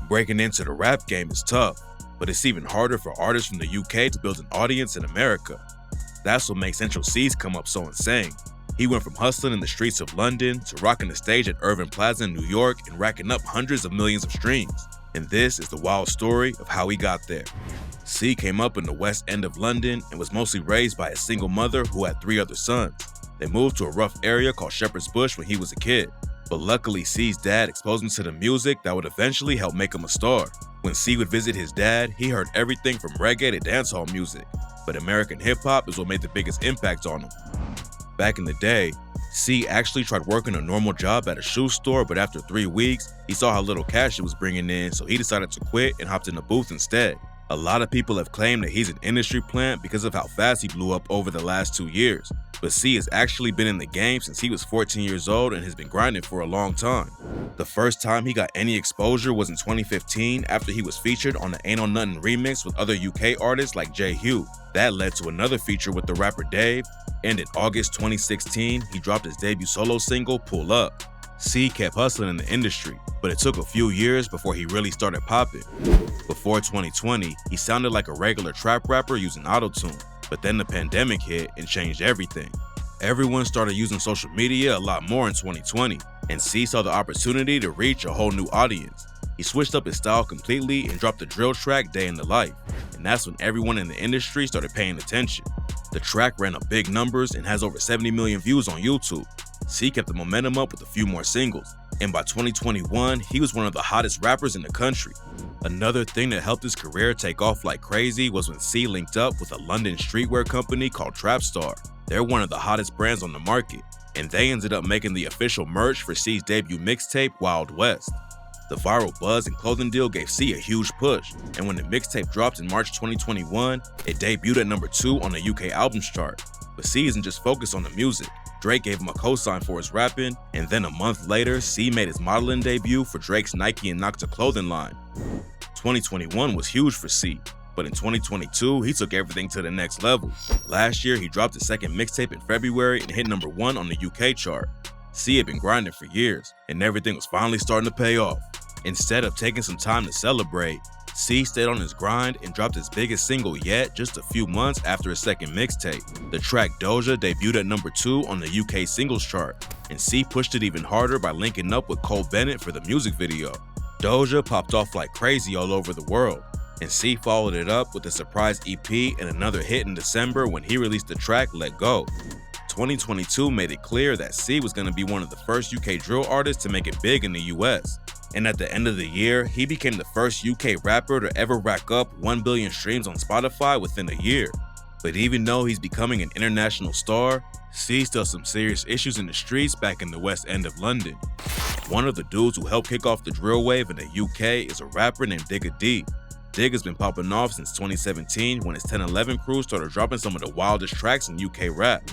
Breaking into the rap game is tough, but it's even harder for artists from the UK to build an audience in America. That's what makes Central Cee's come up so insane. He went from hustling in the streets of London to rocking the stage at Irving Plaza in New York and racking up hundreds of millions of streams. And this is the wild story of how he got there. Cee came up in the West End of London and was mostly raised by a single mother who had 3 other sons. They moved to a rough area called Shepherd's Bush when he was a kid. But luckily, Cee's dad exposed him to the music that would eventually help make him a star. When Cee would visit his dad, he heard everything from reggae to dancehall music. But American hip-hop is what made the biggest impact on him. Back in the day, Cee actually tried working a normal job at a shoe store, but after 3 weeks, he saw how little cash it was bringing in, so he decided to quit and hopped in the booth instead. A lot of people have claimed that he's an industry plant because of how fast he blew up over the last 2 years. But Cee has actually been in the game since he was 14 years old and has been grinding for a long time. The first time he got any exposure was in 2015 after he was featured on the Ain't No Nuttin' remix with other UK artists like J. Hugh. That led to another feature with the rapper Dave, and in August 2016, he dropped his debut solo single, Pull Up. Cee kept hustling in the industry, but it took a few years before he really started popping. Before 2020, he sounded like a regular trap rapper using auto-tune, but then the pandemic hit and changed everything. Everyone started using social media a lot more in 2020, and Cee saw the opportunity to reach a whole new audience. He switched up his style completely and dropped the drill track Day in the Life, and that's when everyone in the industry started paying attention. The track ran up big numbers and has over 70 million views on YouTube. Cee kept the momentum up with a few more singles, and by 2021, he was one of the hottest rappers in the country. Another thing that helped his career take off like crazy was when Cee linked up with a London streetwear company called Trapstar. They're one of the hottest brands on the market, and they ended up making the official merch for Cee's debut mixtape, Wild West. The viral buzz and clothing deal gave Cee a huge push, and when the mixtape dropped in March 2021, it debuted at number 2 on the UK albums chart. But Cee isn't just focused on the music. Drake gave him a co-sign for his rapping, and then a month later, Cee made his modeling debut for Drake's Nike and Nocta clothing line. 2021 was huge for Cee, but in 2022, he took everything to the next level. Last year, he dropped his second mixtape in February and hit number 1 on the UK chart. Cee had been grinding for years, and everything was finally starting to pay off. Instead of taking some time to celebrate, Cee stayed on his grind and dropped his biggest single yet just a few months after his second mixtape. The track Doja debuted at number 2 on the UK singles chart, and Cee pushed it even harder by linking up with Cole Bennett for the music video. Doja popped off like crazy all over the world, and Cee followed it up with a surprise EP and another hit in December when he released the track Let Go. 2022 made it clear that Cee was going to be one of the first UK drill artists to make it big in the US. And at the end of the year, he became the first UK rapper to ever rack up 1 billion streams on Spotify within a year. But even though he's becoming an international star, Cee still has some serious issues in the streets back in the West End of London. One of the dudes who helped kick off the drill wave in the UK is a rapper named Digga D. Digga's been popping off since 2017 when his 1011 crew started dropping some of the wildest tracks in UK rap.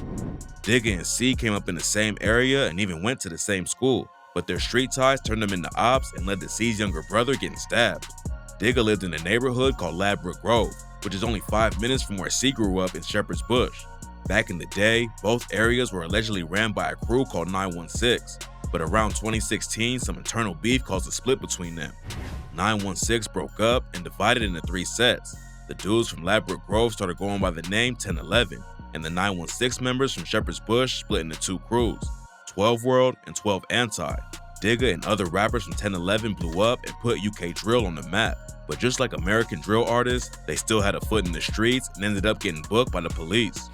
Digga and Cee came up in the same area and even went to the same school, but their street ties turned them into ops and led to Cee's younger brother getting stabbed. Digga lived in a neighborhood called Ladbroke Grove, which is only 5 minutes from where Cee grew up in Shepherd's Bush. Back in the day, both areas were allegedly ran by a crew called 916, but around 2016, some internal beef caused a split between them. 916 broke up and divided into 3 sets. The dudes from Ladbroke Grove started going by the name 1011, and the 916 members from Shepherd's Bush split into 2 crews, 12 World and 12 Anti. Digga and other rappers from 1011 blew up and put UK drill on the map. But just like American drill artists, they still had a foot in the streets and ended up getting booked by the police.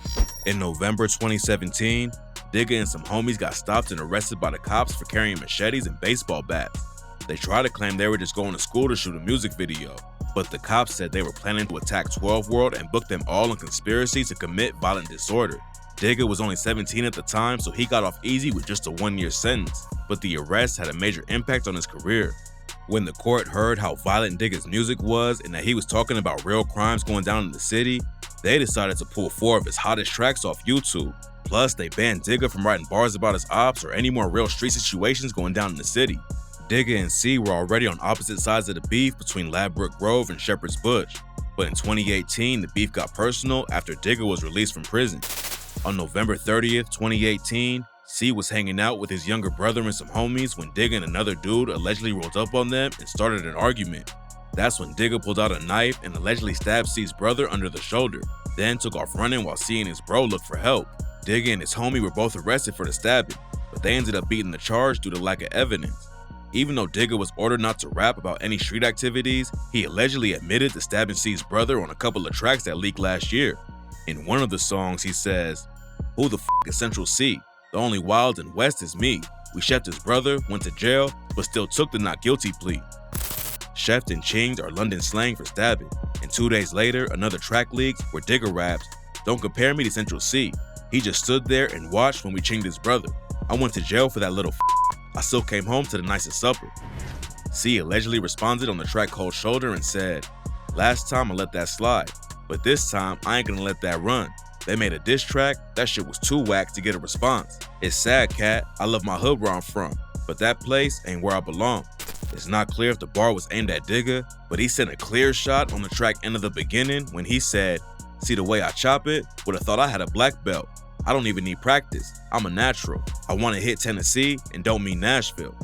In November 2017, Digga and some homies got stopped and arrested by the cops for carrying machetes and baseball bats. They tried to claim they were just going to school to shoot a music video, but the cops said they were planning to attack 12 World and book them all on conspiracy to commit violent disorder. Digga was only 17 at the time, so he got off easy with just a 1-year sentence, but the arrest had a major impact on his career. When the court heard how violent Digga's music was and that he was talking about real crimes going down in the city, they decided to pull 4 of his hottest tracks off YouTube. Plus, they banned Digga from writing bars about his ops or any more real street situations going down in the city. Digga and Cee were already on opposite sides of the beef between Ladbroke Grove and Shepherd's Bush, but in 2018, the beef got personal after Digga was released from prison. On November 30th, 2018, Cee was hanging out with his younger brother and some homies when Digga and another dude allegedly rolled up on them and started an argument. That's when Digga pulled out a knife and allegedly stabbed Cee's brother under the shoulder, then took off running while Cee and his bro looked for help. Digga and his homie were both arrested for the stabbing, but they ended up beating the charge due to lack of evidence. Even though Digga was ordered not to rap about any street activities, he allegedly admitted to stabbing Cee's brother on a couple of tracks that leaked last year. In one of the songs, he says, "Who the f is Central Cee? The only wild and west is me. We chefed his brother, went to jail, but still took the not guilty plea." Chefed and chinged are London slang for stabbing, and 2 days later, another track leaks where Digga raps, "Don't compare me to Central Cee. He just stood there and watched when we chinged his brother. I went to jail for that little f. I still came home to the nicest supper." Cee allegedly responded on the track Cold Shoulder and said, "Last time I let that slide, but this time I ain't gonna let that run. They made a diss track, that shit was too whack to get a response. It's sad, cat, I love my hood where I'm from, but that place ain't where I belong." It's not clear if the bar was aimed at Digga, but he sent a clear shot on the track End of the Beginning when he said, "See the way I chop it? Would've thought I had a black belt. I don't even need practice, I'm a natural. I wanna hit Tennessee and don't mean Nashville."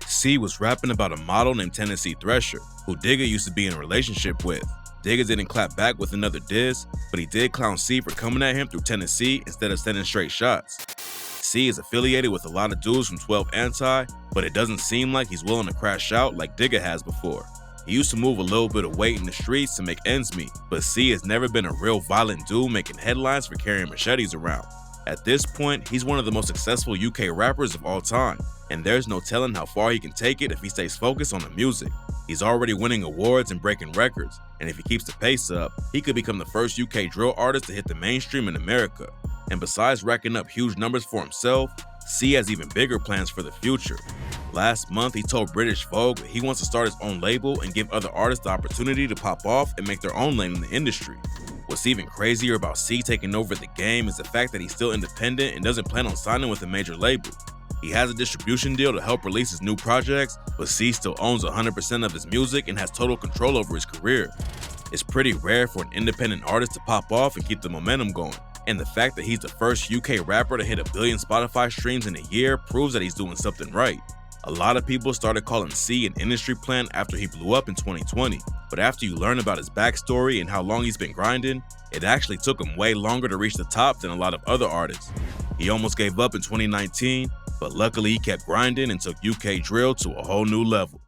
Cee was rapping about a model named Tennessee Thresher, who Digga used to be in a relationship with. Digga didn't clap back with another diss, but he did clown Cee for coming at him through Tennessee instead of sending straight shots. Cee is affiliated with a lot of dudes from 12 Anti, but it doesn't seem like he's willing to crash out like Digga has before. He used to move a little bit of weight in the streets to make ends meet, but Cee has never been a real violent dude making headlines for carrying machetes around. At this point, he's one of the most successful UK rappers of all time, and there's no telling how far he can take it if he stays focused on the music. He's already winning awards and breaking records, and if he keeps the pace up, he could become the first UK drill artist to hit the mainstream in America. And besides racking up huge numbers for himself, Cee has even bigger plans for the future. Last month, he told British Vogue that he wants to start his own label and give other artists the opportunity to pop off and make their own lane in the industry. What's even crazier about Cee taking over the game is the fact that he's still independent and doesn't plan on signing with a major label. He has a distribution deal to help release his new projects, but Cee still owns 100% of his music and has total control over his career. It's pretty rare for an independent artist to pop off and keep the momentum going, and the fact that he's the first UK rapper to hit 1 billion Spotify streams in a year proves that he's doing something right. A lot of people started calling Cee an industry plant after he blew up in 2020, but after you learn about his backstory and how long he's been grinding, it actually took him way longer to reach the top than a lot of other artists. He almost gave up in 2019, but luckily he kept grinding and took UK drill to a whole new level.